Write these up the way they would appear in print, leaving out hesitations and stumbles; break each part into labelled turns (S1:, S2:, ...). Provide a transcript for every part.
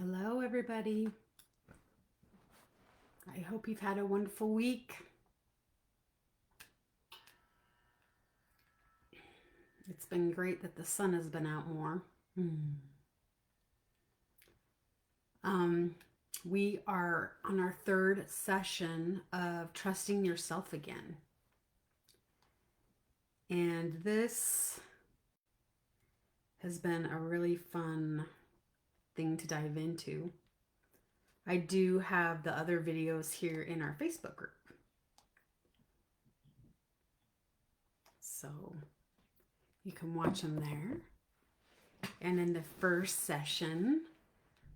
S1: Hello, everybody. I hope you've had a wonderful week. It's been great that the sun has been out more. Um, we are on our third session of trusting yourself again. And this has been a really fun thing to dive into. I do have the other videos here in our Facebook group. So you can watch them there. And in the first session,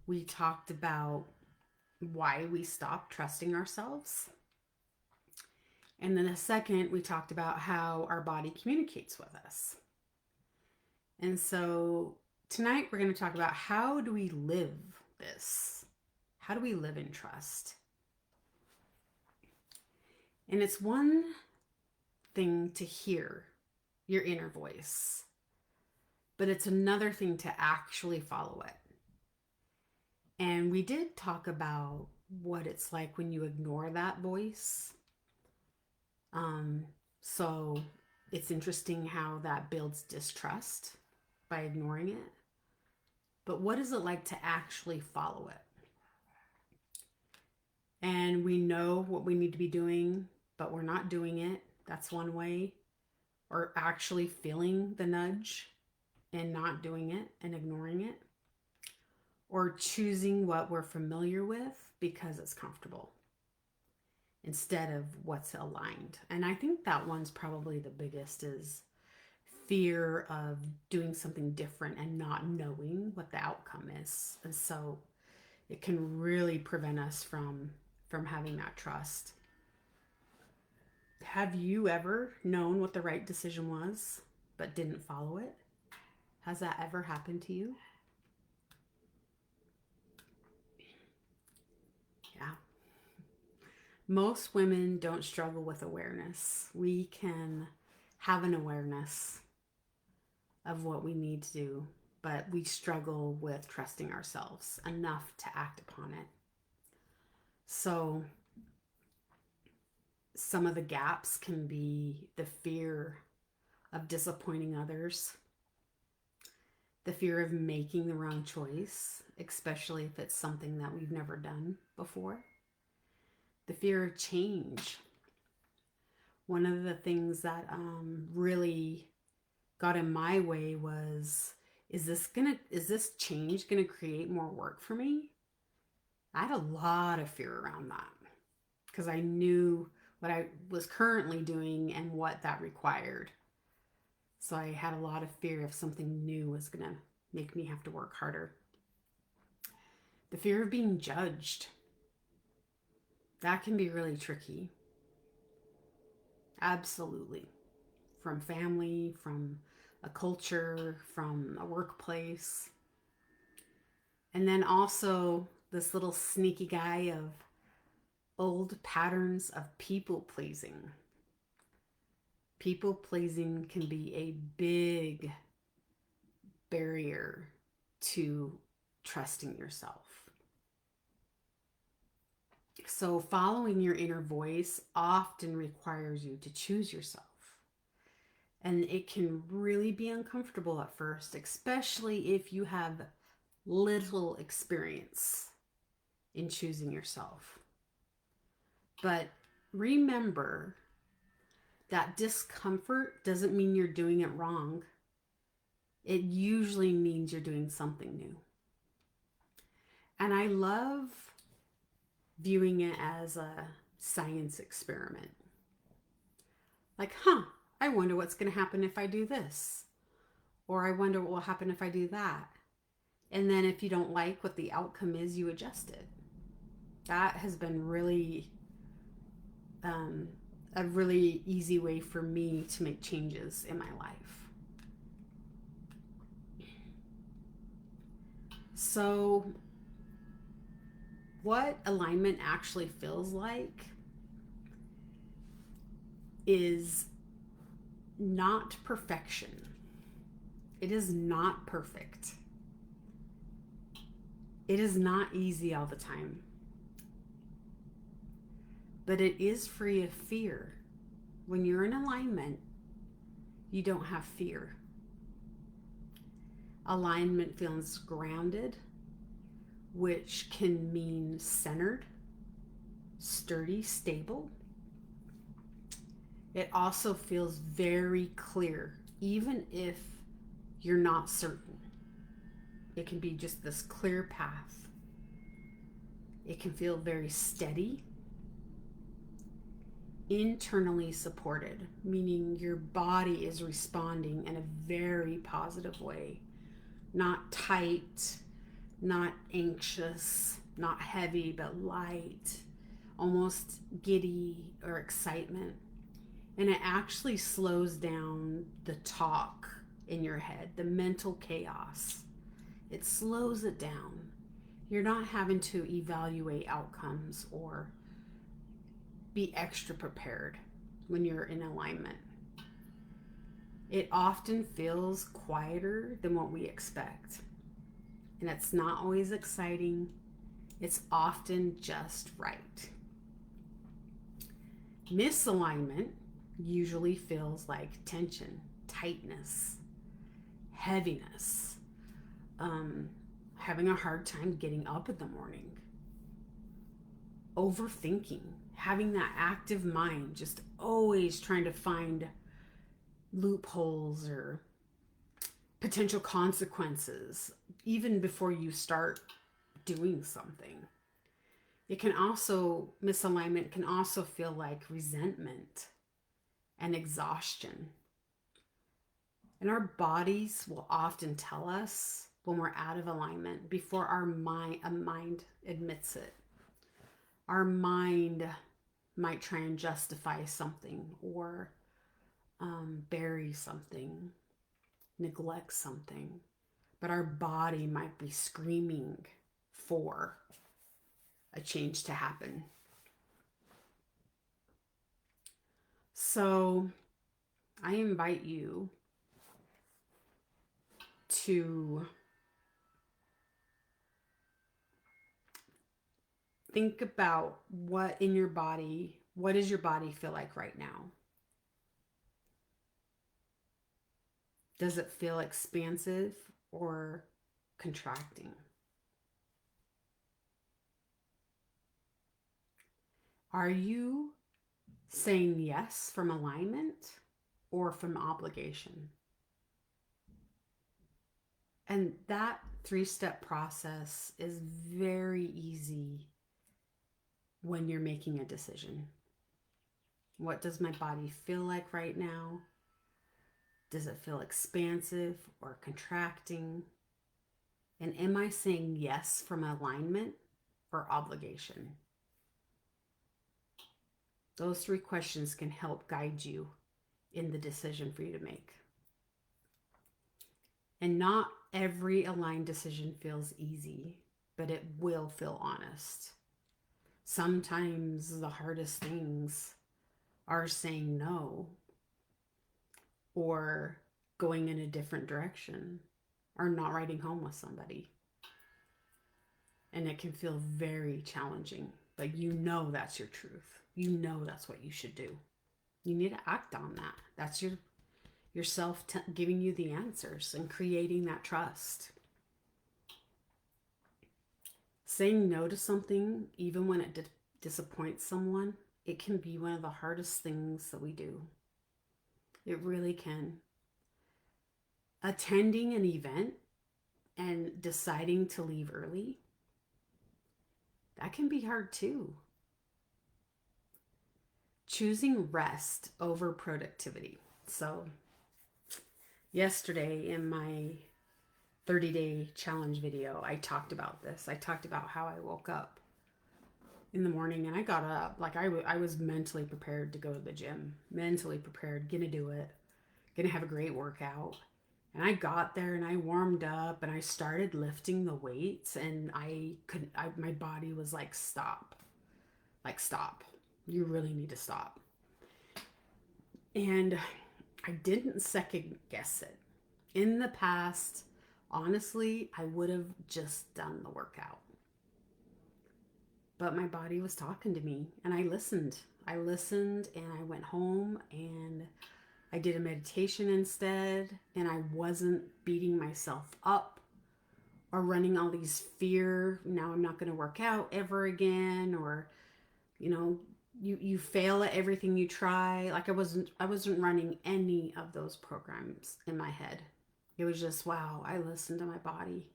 S1: we talked about why we stopped trusting ourselves. And then the second, we talked about how our body communicates with us. And so tonight we're going to talk about how do we live this? How do we live in trust? And it's one thing to hear your inner voice, but it's another thing to actually follow it. And we did talk about what it's like when you ignore that voice. So it's interesting how that builds distrust by ignoring it. But what is it like to actually follow it? And we know what we need to be doing, but we're not doing it. That's one way. Or actually feeling the nudge and not doing it and ignoring it. Or choosing what we're familiar with because it's comfortable instead of what's aligned. And I think that one's probably the biggest, is fear of doing something different and not knowing what the outcome is. And so it can really prevent us from having that trust. Have you ever known what the right decision was but didn't follow it? Has that ever happened to you? Yeah. Most women don't struggle with awareness. We can have an awareness of what we need to do, but we struggle with trusting ourselves enough to act upon it. So some of the gaps can be the fear of disappointing others, the fear of making the wrong choice, especially if it's something that we've never done before, the fear of change. One of the things that really got in my way was, is this change gonna create more work for me? I had a lot of fear around that because I knew what I was currently doing and what that required. So I had a lot of fear if something new was going to make me have to work harder. The fear of being judged. That can be really tricky. Absolutely. From family, from a culture, from a workplace. And then also this little sneaky guy of old patterns of people pleasing. People pleasing can be a big barrier to trusting yourself. So, following your inner voice often requires you to choose yourself. And it can really be uncomfortable at first, especially if you have little experience in choosing yourself. But remember that discomfort doesn't mean you're doing it wrong. It usually means you're doing something new. And I love viewing it as a science experiment. Like, I wonder what's going to happen if I do this. Or I wonder what will happen if I do that. And then if you don't like what the outcome is, you adjust it. That has been really a really easy way for me to make changes in my life. So, what alignment actually feels like is not perfection. It is not perfect. It is not easy all the time, but it is free of fear. When you're in alignment, you don't have fear. Alignment feels grounded, which can mean centered, sturdy, stable. It also feels very clear, even if you're not certain. It can be just this clear path. It can feel very steady, internally supported, meaning your body is responding in a very positive way. Not tight, not anxious, not heavy, but light, almost giddy or excitement. And it actually slows down the talk in your head, the mental chaos. It slows it down. You're not having to evaluate outcomes or be extra prepared when you're in alignment. It often feels quieter than what we expect. And it's not always exciting. It's often just right. Misalignment usually feels like tension, tightness, heaviness, having a hard time getting up in the morning, overthinking, having that active mind, just always trying to find loopholes or potential consequences, even before you start doing something. Misalignment can also feel like resentment and exhaustion. And our bodies will often tell us when we're out of alignment before a mind admits it. Our mind might try and justify something or bury something, neglect something, but our body might be screaming for a change to happen. So I invite you to think about what does your body feel like right now? Does it feel expansive or contracting? Are you saying yes from alignment or from obligation? And that 3-step process is very easy when you're making a decision. What does my body feel like right now? Does it feel expansive or contracting? And am I saying yes from alignment or obligation? Those 3 questions can help guide you in the decision for you to make. And not every aligned decision feels easy, but it will feel honest. Sometimes the hardest things are saying no or going in a different direction or not riding home with somebody. And it can feel very challenging, but you know that's your truth. You know that's what you should do. You need to act on that. That's yourself giving you the answers and creating that trust. Saying no to something, even when it disappoints someone, it can be one of the hardest things that we do. It really can. Attending an event and deciding to leave early, that can be hard too. Choosing rest over productivity. So, yesterday in my 30-day challenge video, I talked about this. I talked about how I woke up in the morning and I got up. Like I was mentally prepared to go to the gym, mentally prepared, gonna do it, gonna have a great workout. And I got there and I warmed up and I started lifting the weights and my body was like, stop. Like, stop. You really need to stop. And I didn't second guess it. In the past, Honestly, I would have just done the workout. But my body was talking to me and I listened. I listened and I went home and I did a meditation instead, and I wasn't beating myself up or running all these fear, now I'm not going to work out ever again, or you know, you fail at everything you try. Like I wasn't running any of those programs in my head. It was just, wow, I listened to my body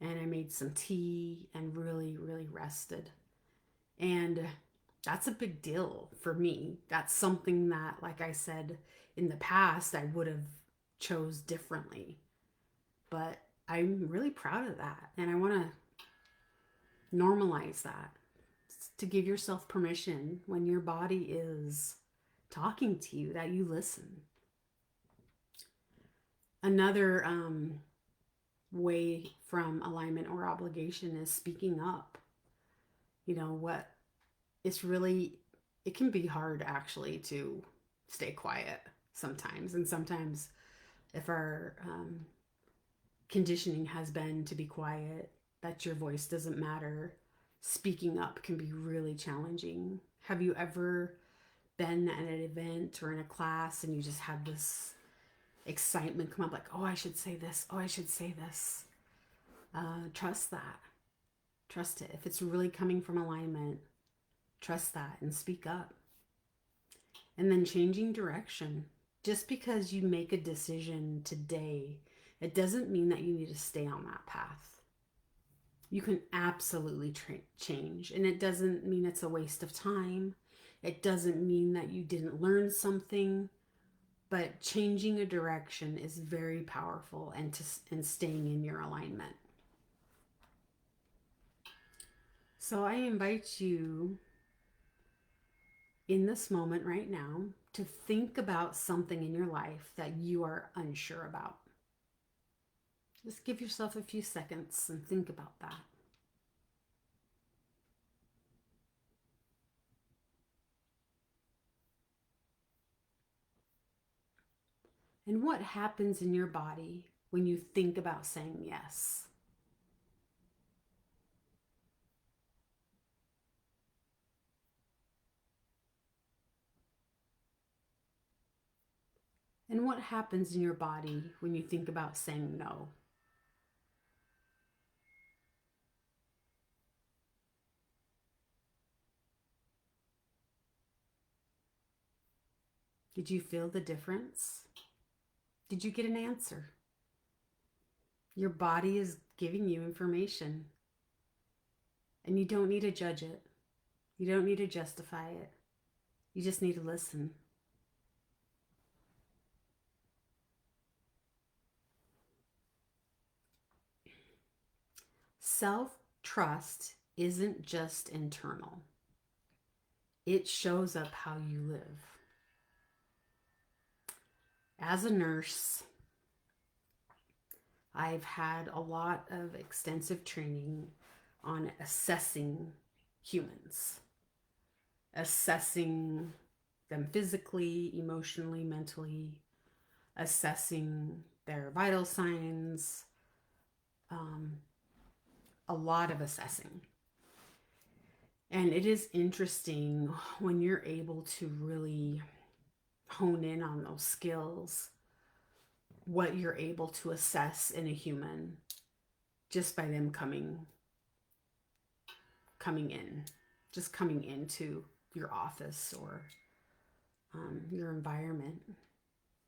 S1: and I made some tea and really really rested. And that's a big deal for me. That's something that, like I said, in the past I would have chose differently. But I'm really proud of that. And I want to normalize that, to give yourself permission when your body is talking to you that you listen. Another way from alignment or obligation is speaking up. You know what? It's really, it can be hard actually to stay quiet sometimes. And sometimes, if our conditioning has been to be quiet, that your voice doesn't matter, speaking up can be really challenging. Have you ever been at an event or in a class and you just had this excitement come up, like, oh, I should say this, oh, I should say this? Trust that. Trust it. If it's really coming from alignment, trust that and speak up. And then changing direction. Just because you make a decision today, it doesn't mean that you need to stay on that path. You can absolutely change. And it doesn't mean it's a waste of time. It doesn't mean that you didn't learn something. But changing a direction is very powerful, and staying in your alignment. So I invite you in this moment right now to think about something in your life that you are unsure about. Just give yourself a few seconds and think about that. And what happens in your body when you think about saying yes? And what happens in your body when you think about saying no? Did you feel the difference? Did you get an answer? Your body is giving you information, and you don't need to judge it. You don't need to justify it. You just need to listen. Self trust isn't just internal, it shows up how you live. As a nurse, I've had a lot of extensive training on assessing humans, assessing them physically, emotionally, mentally, assessing their vital signs, a lot of assessing. And it is interesting when you're able to really hone in on those skills, what you're able to assess in a human just by them coming in, just coming into your office or your environment.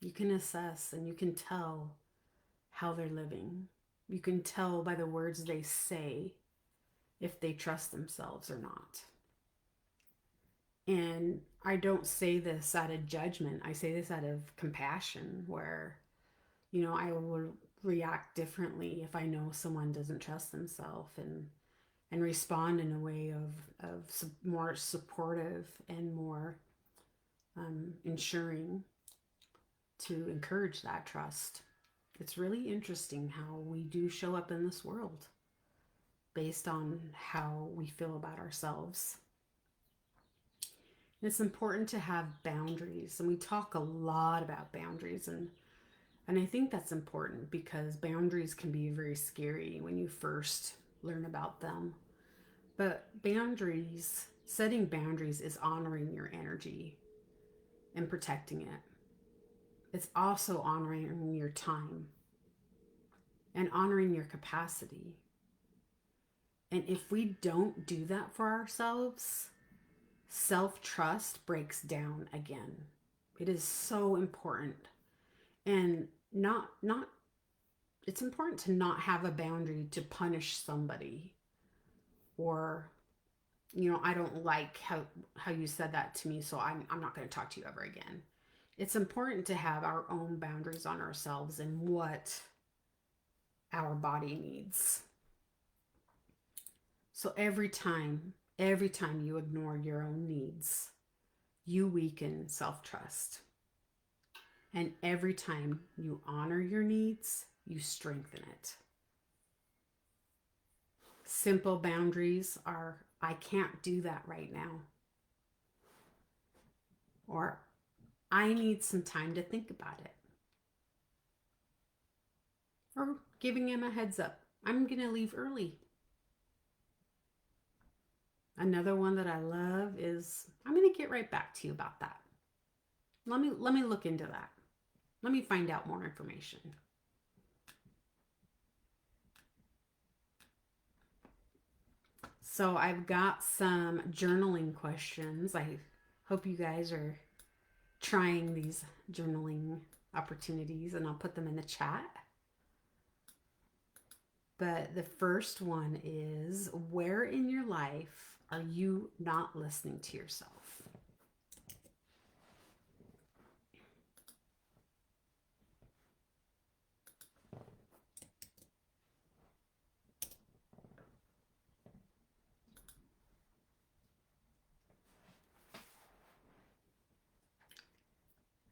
S1: You can assess and you can tell how they're living. You can tell by the words they say if they trust themselves or not. And I don't say this out of judgment. I say this out of compassion, where, I will react differently if I know someone doesn't trust themselves, and respond in a way of more supportive and more ensuring to encourage that trust. It's really interesting how we do show up in this world based on how we feel about ourselves. And it's important to have boundaries, and we talk a lot about boundaries, and And I think that's important because boundaries can be very scary when you first learn about them. But setting boundaries is honoring your energy and protecting it. It's also honoring your time and honoring your capacity. And if we don't do that for ourselves, self trust breaks down again. It is so important. And not it's important to not have a boundary to punish somebody, or I don't like how you said that to me, so I'm not going to talk to you ever again. It's important to have our own boundaries on ourselves and what our body needs. So every time you ignore your own needs, you weaken self-trust. And every time you honor your needs, you strengthen it. Simple boundaries are, I can't do that right now. Or I need some time to think about it. Or giving him a heads up, I'm going to leave early. Another one that I love is, I'm going to get right back to you about that. Let me look into that. Let me find out more information. So I've got some journaling questions. I hope you guys are trying these journaling opportunities, and I'll put them in the chat. But the first one is, where in your life are you not listening to yourself?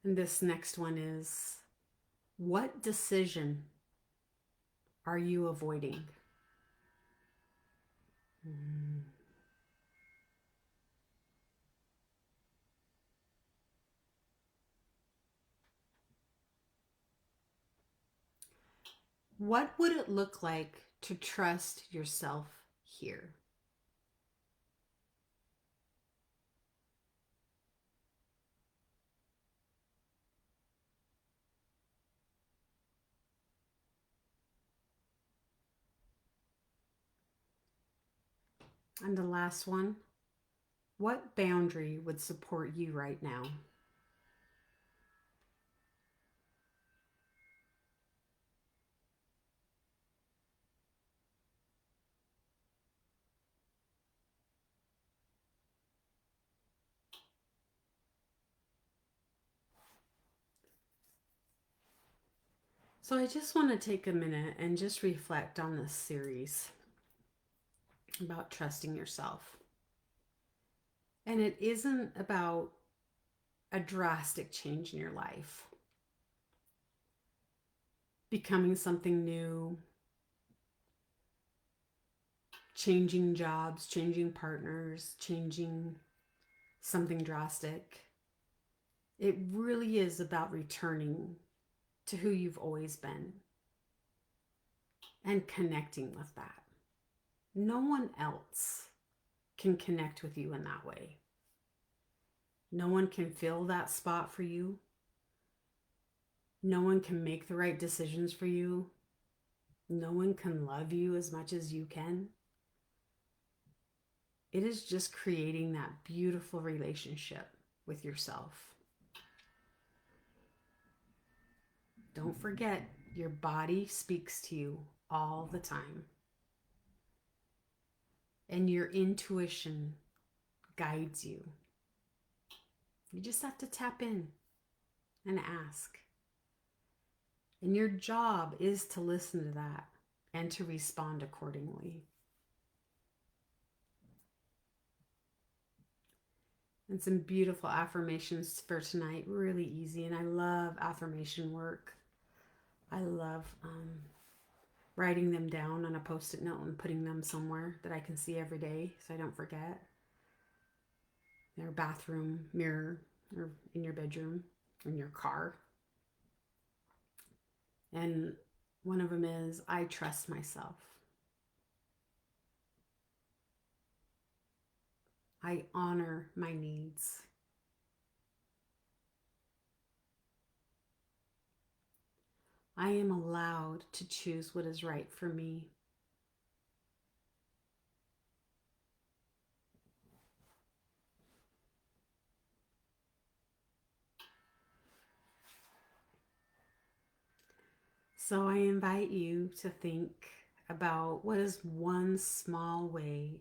S1: And this next one is, what decision are you avoiding? What would it look like to trust yourself here? And the last one, what boundary would support you right now? So I just want to take a minute and just reflect on this series about trusting yourself. And it isn't about a drastic change in your life, becoming something new, changing jobs, changing partners, changing something drastic. It really is about returning to who you've always been and connecting with that. No one else can connect with you in that way. No one can fill that spot for you. No one can make the right decisions for you. No one can love you as much as you can. It is just creating that beautiful relationship with yourself. Don't forget, your body speaks to you all the time. And your intuition guides you. You just have to tap in and ask. And your job is to listen to that and to respond accordingly. And some beautiful affirmations for tonight, really easy. And I love affirmation work. I love writing them down on a post-it note and putting them somewhere that I can see every day so I don't forget. Your bathroom mirror, or in your bedroom, in your car. And one of them is, I trust myself. I honor my needs. I am allowed to choose what is right for me. So I invite you to think about what is one small way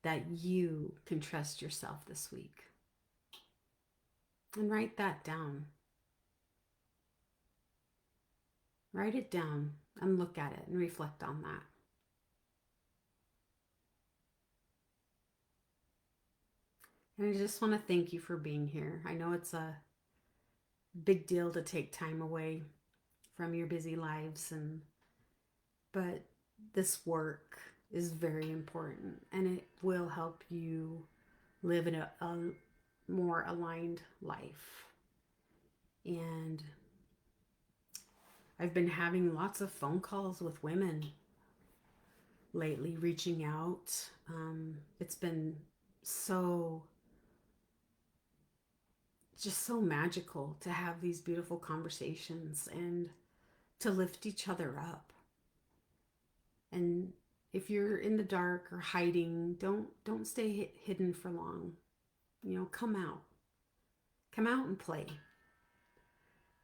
S1: that you can trust yourself this week. And write that down. Write it down and look at it and reflect on that. And I just want to thank you for being here. I know it's a big deal to take time away from your busy lives, but this work is very important, and it will help you live in a more aligned life. And I've been having lots of phone calls with women lately, reaching out. It's been so just so magical to have these beautiful conversations and to lift each other up. And if you're in the dark or hiding, don't stay hidden for long. Come out. Come out and play.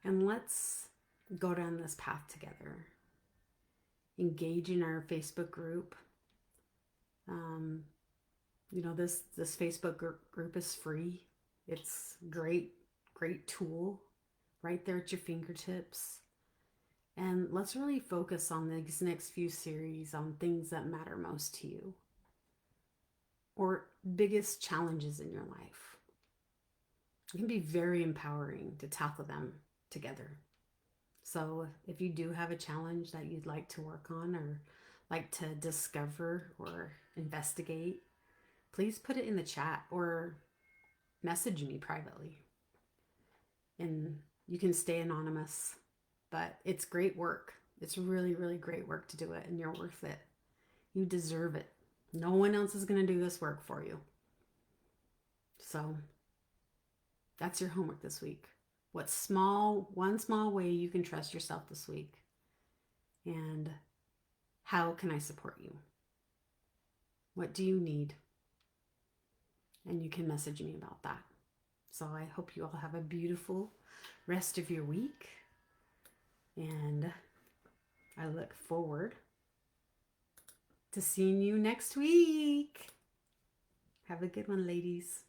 S1: And let's go down this path together. Engage in our Facebook group. This Facebook group is free. It's great tool right there at your fingertips. And let's really focus on these next few series on things that matter most to you or biggest challenges in your life. It can be very empowering to tackle them together. So if you do have a challenge that you'd like to work on or like to discover or investigate, please put it in the chat or message me privately. And you can stay anonymous, but it's great work. It's really, really great work to do it, and you're worth it. You deserve it. No one else is going to do this work for you. So that's your homework this week. One small way you can trust yourself this week? And how can I support you? What do you need? And you can message me about that. So I hope you all have a beautiful rest of your week. And I look forward to seeing you next week. Have a good one, ladies.